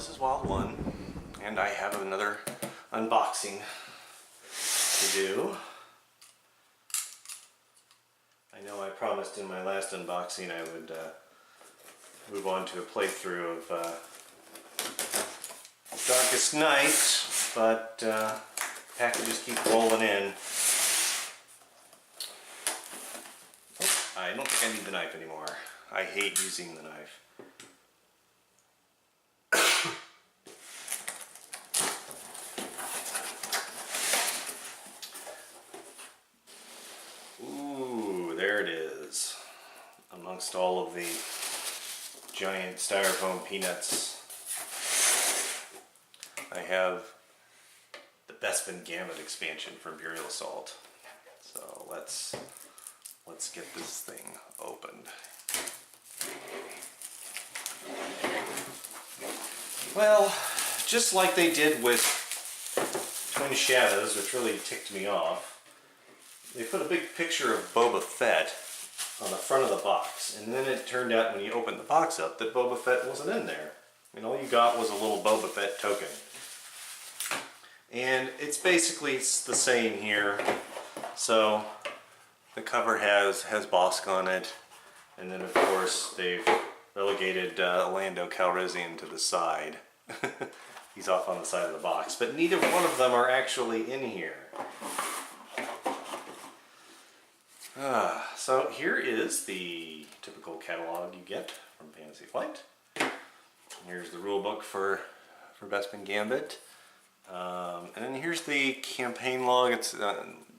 this is Wild One, and I have another unboxing to do. I know I promised in my last unboxing I would move on to a playthrough of Darkest Night, but packages keep rolling in. I don't think I need the knife anymore. I hate using the knife. Ooh, there it is. Amongst all of the giant styrofoam peanuts, I have the Bespin Gambit expansion for Imperial Assault. So let's get this thing opened. Well, just like they did with Twin Shadows, which really ticked me off, they put a big picture of Boba Fett on the front of the box, and then it turned out when you opened the box up that Boba Fett wasn't in there. I mean, all you got was a little Boba Fett token. And it's basically the same here. So the cover has Bossk on it, and then of course they've relegated Lando Calrissian to the side. He's off on the side of the box, but neither one of them are actually in here. So here is the typical catalog you get from Fantasy Flight. Here's the rule book for Bespin Gambit. And then here's the campaign log. It's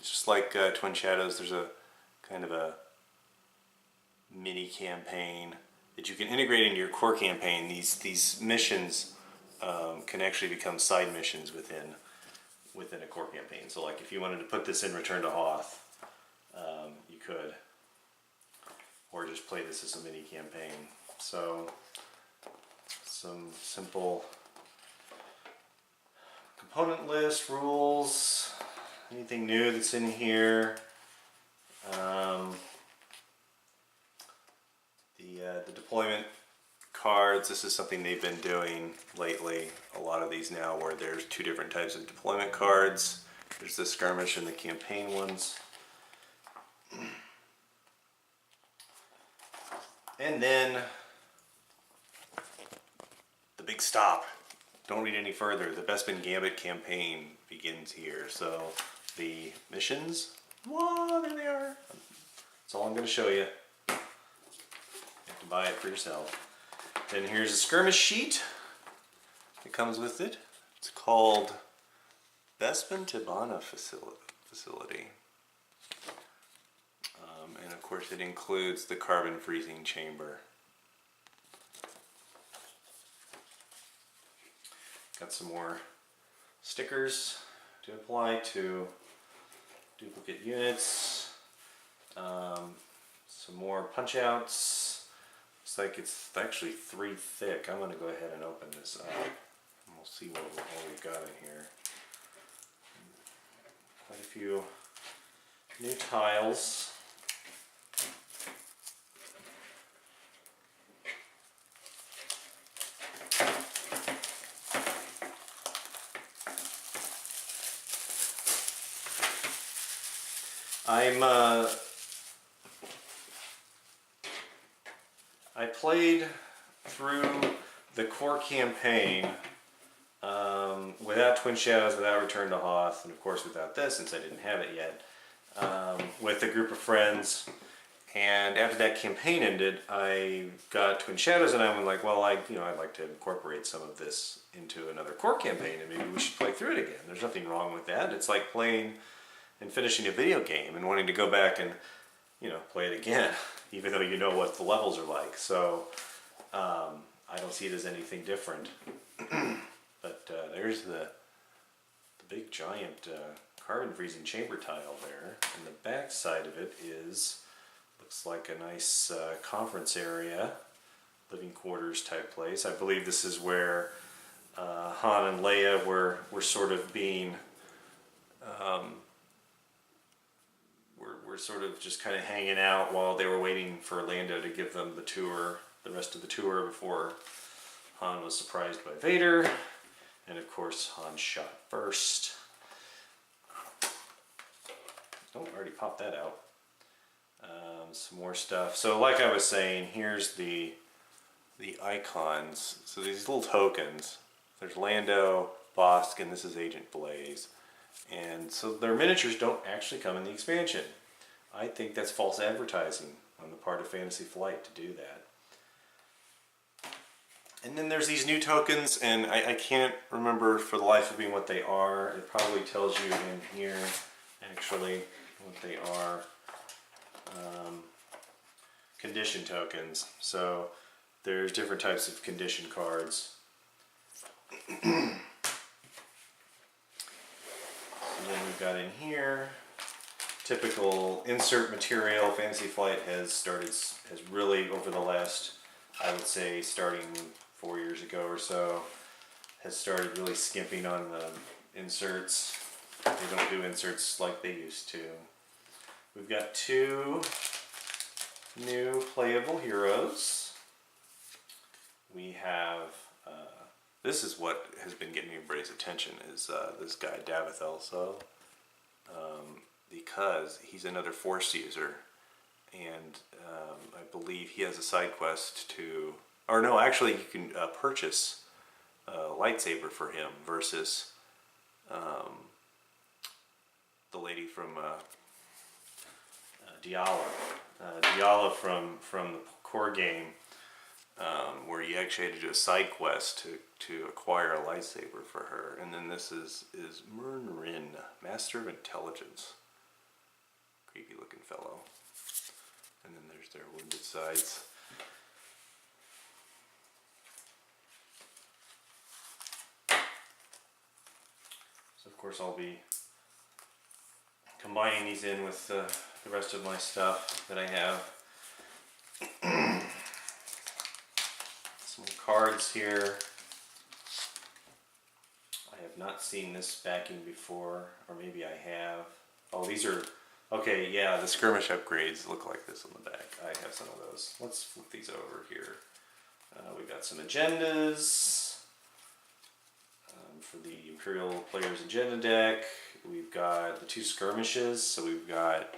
just like Twin Shadows. There's a kind of a mini campaign that you can integrate into your core campaign. These missions can actually become side missions within a core campaign. So like if you wanted to put this in Return to Hoth, you could, or just play this as a mini campaign. So some simple component list, rules, anything new that's in here. The deployment cards, this is something they've been doing lately, a lot of these now, where there's two different types of deployment cards. There's the skirmish and the campaign ones. And then the big stop. Don't read any further. The Bespin Gambit campaign begins here. So the missions, whoa, there they are. That's all I'm going to show you. You have to buy it for yourself. Then here's a skirmish sheet that comes with it. It's called Bespin Tabana Facility. And of course it includes the carbon freezing chamber. Got some more stickers to apply to duplicate units. Some more punch outs. Looks like it's actually 3 thick. I'm going to go ahead and open this up. And we'll see what we've got in here. Quite a few new tiles. I played through the core campaign without Twin Shadows, without Return to Hoth, and of course without this since I didn't have it yet, with a group of friends. And after that campaign ended, I got Twin Shadows, and I was like, well, I'd like to incorporate some of this into another core campaign, and maybe we should play through it again. There's nothing wrong with that. It's like playing and finishing a video game and wanting to go back and play it again, even though you know what the levels are like. So I don't see it as anything different. But there's the big giant carbon freezing chamber tile there, and the back side of it looks like a nice conference area, living quarters type place. I believe this is where Han and Leia were sort of being were sort of just kind of hanging out while they were waiting for Lando to give them the rest of the tour before Han was surprised by Vader, and of course Han shot first. Oh, I already popped that out. Some more stuff. So like I was saying, here's the icons. So these little tokens. There's Lando, Bossk, and this is Agent Blaise. And so their miniatures don't actually come in the expansion. I think that's false advertising on the part of Fantasy Flight to do that. And then there's these new tokens, and I can't remember for the life of me what they are. It probably tells you in here, actually, what they are. Condition tokens. So there's different types of condition cards. So then we've got in here typical insert material. Fantasy Flight has really over the last, I would say, starting 4 years ago or so, has started really skimping on the inserts. They don't do inserts like they used to. We've got 2 new playable heroes. We have, this is what has been getting everybody's attention, is this guy Davith also, because he's another Force user, and I believe he has a side quest to, or no, actually you can purchase a lightsaber for him versus the lady from Diala from the core game, where you actually had to do a side quest to acquire a lightsaber for her. And then this is Mernrin, Master of Intelligence. Creepy looking fellow. And then there's their wounded sides. So of course I'll be combining these in with the rest of my stuff that I have. Some cards here. I have not seen this backing before, or maybe I have. Oh, these are, okay, yeah, the skirmish upgrades look like this on the back. I have some of those. Let's flip these over here. We've got some agendas for the Imperial Players Agenda deck. We've got the 2 skirmishes, so we've got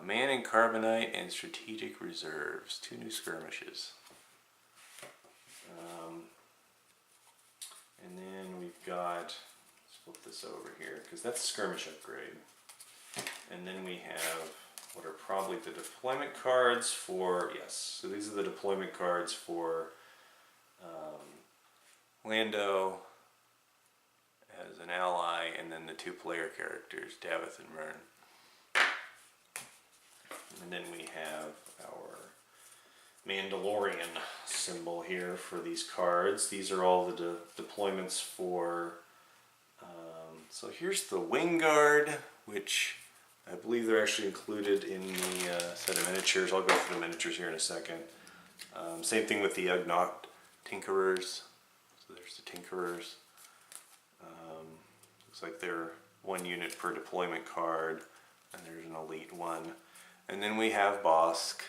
Man and Carbonite and Strategic Reserves. 2 new skirmishes. And then we've got, let's flip this over here, because that's a skirmish upgrade. And then we have what are probably the deployment cards for, yes, so these are the deployment cards for Lando as an ally, and then the 2 player characters, Davith and Mern. And then we have our Mandalorian symbol here for these cards. These are all the deployments for, so here's the Wing Guard, which I believe they're actually included in the set of miniatures. I'll go through the miniatures here in a second. Same thing with the Ugnaught Tinkerers. So there's the Tinkerers. Looks like they're 1 unit per deployment card, and there's an elite one. And then we have Bossk.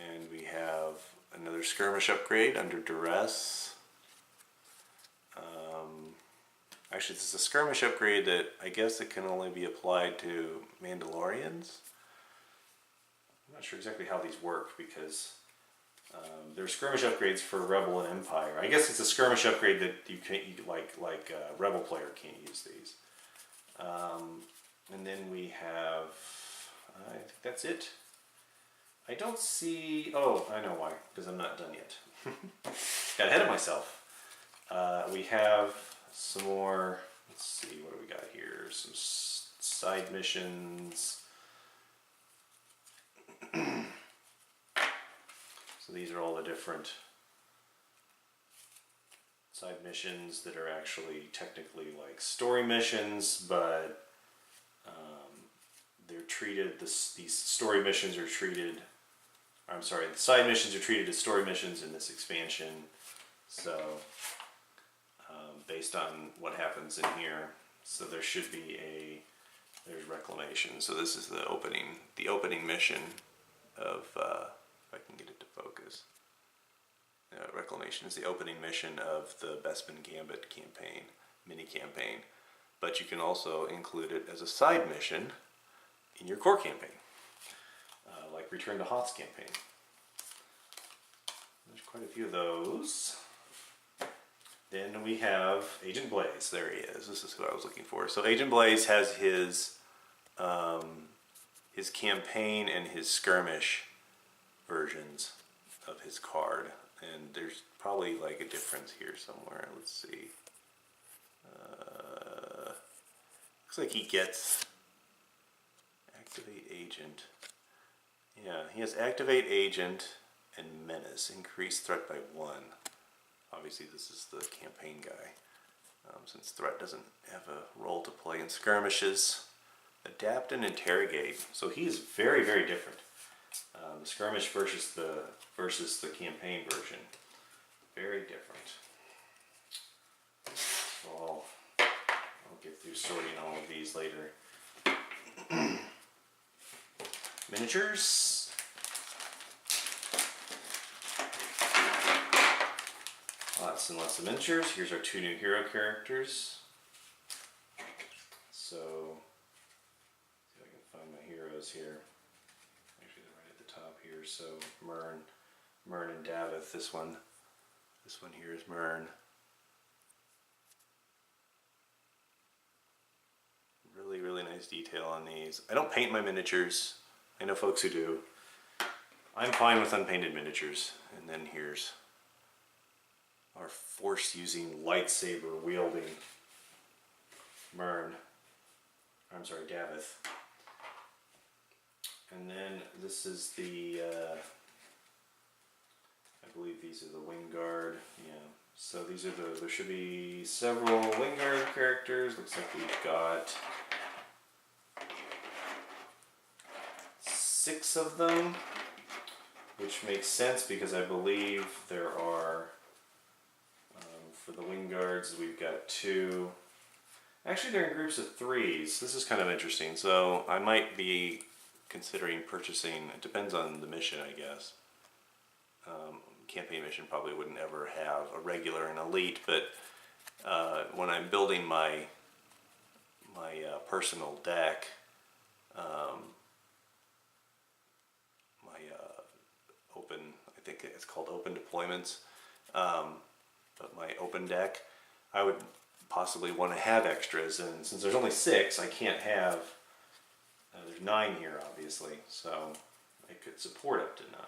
And we have another skirmish upgrade under duress. Actually, this is a skirmish upgrade that I guess it can only be applied to Mandalorians. I'm not sure exactly how these work, because there's skirmish upgrades for Rebel and Empire. I guess it's a skirmish upgrade that you can't, like Rebel player can't use these. And then we have, I think that's it. I don't see, oh, I know why, because I'm not done yet. Got ahead of myself. We have some more, let's see, what do we got here? Some side missions. So these are all the different side missions that are actually technically like story missions, but they're treated, these story missions are treated, I'm sorry, the side missions are treated as story missions in this expansion. So based on what happens in here, so there should be there's reclamation. So this is the opening mission of if I can get it to focus. Reclamation is the opening mission of the Bespin Gambit campaign, mini-campaign. But you can also include it as a side mission in your core campaign, like Return to Hoth's campaign. There's quite a few of those. Then we have Agent Blaise. There he is. This is who I was looking for. So Agent Blaise has his campaign and his skirmish versions of his card, and there's probably like a difference here somewhere. Let's see. Looks like he gets Activate Agent. Yeah, he has Activate Agent and Menace. Increase threat by 1. Obviously this is the campaign guy, since threat doesn't have a role to play in skirmishes. Adapt and Interrogate. So he is very, very different. The skirmish versus the campaign version. Very different. So I'll get through sorting all of these later. Miniatures. Lots and lots of miniatures. Here's our 2 new hero characters. So, see if I can find my heroes here. Actually, they're right at the top here. So, Mern and Davith. This one here is Mern. Really, really nice detail on these. I don't paint my miniatures. I know folks who do. I'm fine with unpainted miniatures. And then here's our force-using, lightsaber-wielding Davith. And then this is the, I believe these are the Wing Guard. Yeah. So these are there should be several Wing Guard characters. Looks like we've got 6 of them, which makes sense because I believe there are, for the Wing Guards, we've got 2. Actually, they're in groups of 3s. This is kind of interesting. So I might be considering purchasing, it depends on the mission, I guess. Campaign mission probably wouldn't ever have a regular and elite, but when I'm building my personal deck, open, I think it's called open deployments, but my open deck, I would possibly want to have extras, and since there's only 6, I can't have, there's 9 here obviously, so I could support up to 9.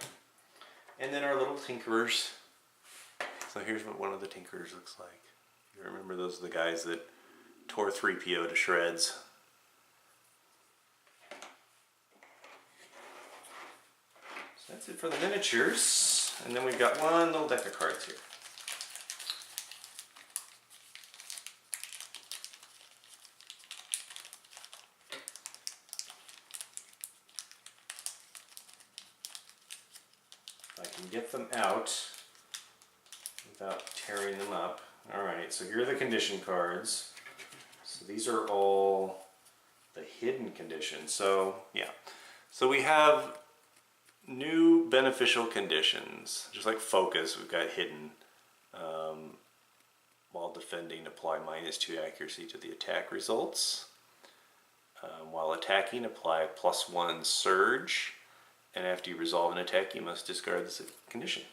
And then our little tinkerers. So here's what one of the tinkerers looks like. You remember those are the guys that tore 3PO to shreds. So that's it for the miniatures. And then we've got one little deck of cards here. I can get them out without tearing them up. Alright, so here are the condition cards. So these are all the hidden conditions. So, yeah. So we have new beneficial conditions. Just like focus, we've got hidden. While defending, apply -2 accuracy to the attack results. While attacking, apply +1 surge. And after you resolve an attack, you must discard this condition.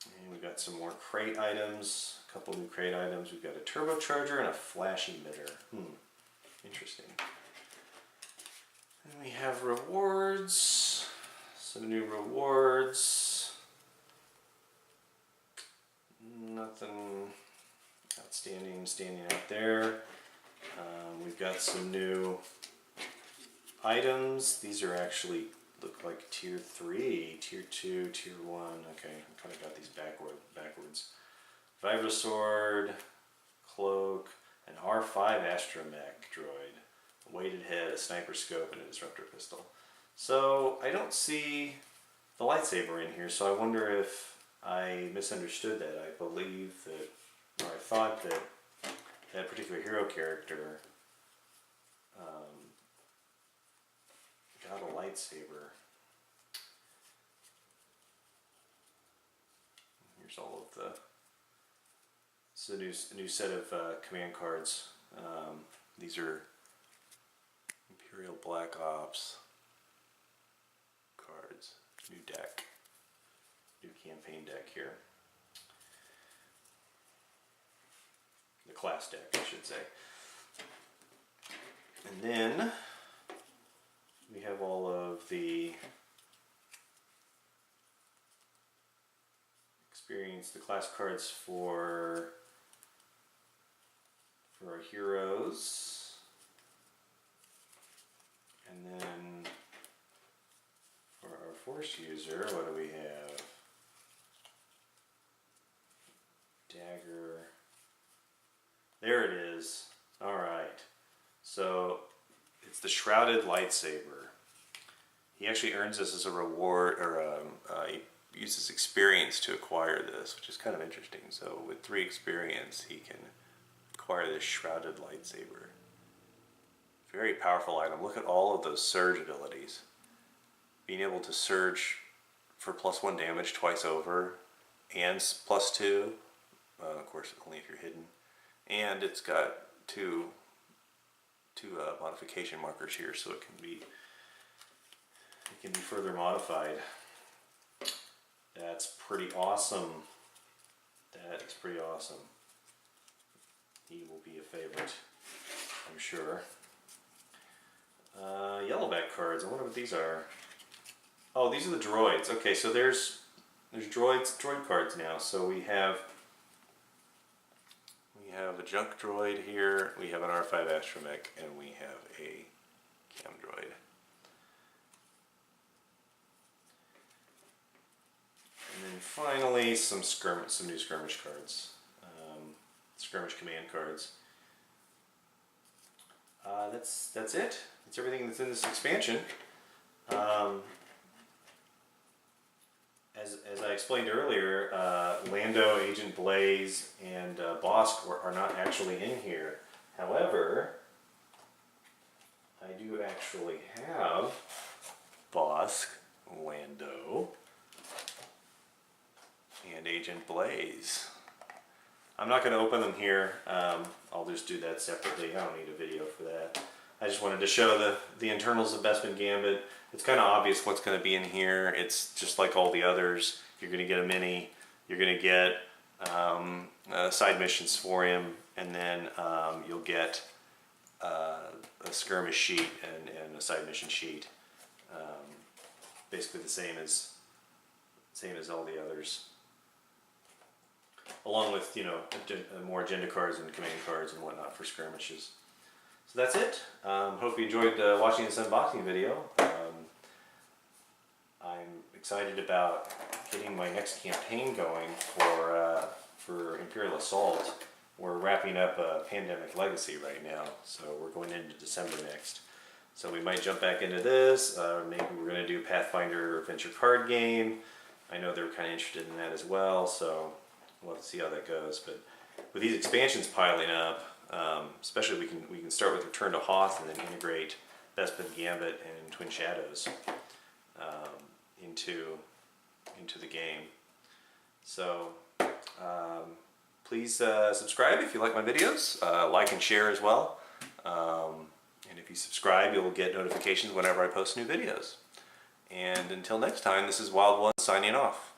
And we've got some more crate items, a couple new crate items. We've got a turbocharger and a flash emitter. Interesting. And we have rewards, some new rewards. Nothing outstanding standing out there. We've got some new items. These are actually look like tier 3, tier 2, tier 1. Okay, I kind of got these backwards. Vibrosword, cloak, an R5 astromech droid, a weighted head, a sniper scope, and a disruptor pistol. So I don't see the lightsaber in here, so I wonder if I misunderstood that. I believe that, or I thought that that particular hero character got a lightsaber. Here's all of the. It's a new set of command cards. These are Imperial Black Ops cards. New deck. New campaign deck here. The class deck, I should say. And then we have all of the experience, the class cards for our heroes. And then for our force user, what do we have? Dagger. There it is. Alright. So it's the Shrouded Lightsaber. He actually earns this as a reward, or he uses experience to acquire this, which is kind of interesting. So with 3 experience, he can acquire this Shrouded Lightsaber. Very powerful item. Look at all of those surge abilities. Being able to surge for +1 damage twice over, and +2, of course only if you're hidden. And it's got two modification markers here, so it can be further modified. That's pretty awesome. That is pretty awesome. He will be a favorite, I'm sure. Yellowback cards. I wonder what these are. Oh, these are the droids. Okay, so there's droid cards now. So we have a junk droid here. We have an R5 astromech, and we have a cam droid. And then finally, some new skirmish cards, skirmish command cards. That's it. That's everything that's in this expansion. As I explained earlier, Lando, Agent Blaise, and Bossk are not actually in here. However, I do actually have Bossk, Lando, and Agent Blaise. I'm not going to open them here. I'll just do that separately. I don't need a video for that. I just wanted to show the internals of Bespin Gambit. It's kind of obvious what's going to be in here. It's just like all the others. You're going to get a mini. You're going to get side missions for him, and then you'll get a skirmish sheet and a side mission sheet. Basically the same as all the others. Along with, more agenda cards and command cards and whatnot for skirmishes. So that's it. Hope you enjoyed watching this unboxing video. I'm excited about getting my next campaign going for Imperial Assault. We're wrapping up a Pandemic Legacy right now, so we're going into December next. So we might jump back into this. Maybe we're going to do Pathfinder Adventure card game. I know they're kind of interested in that as well, so we'll have to see how that goes. But with these expansions piling up, especially we can start with Return to Hoth and then integrate Bespin Gambit and Twin Shadows into the game. So please subscribe if you like my videos. Like and share as well. And if you subscribe, you'll get notifications whenever I post new videos. And until next time, this is Wild One signing off.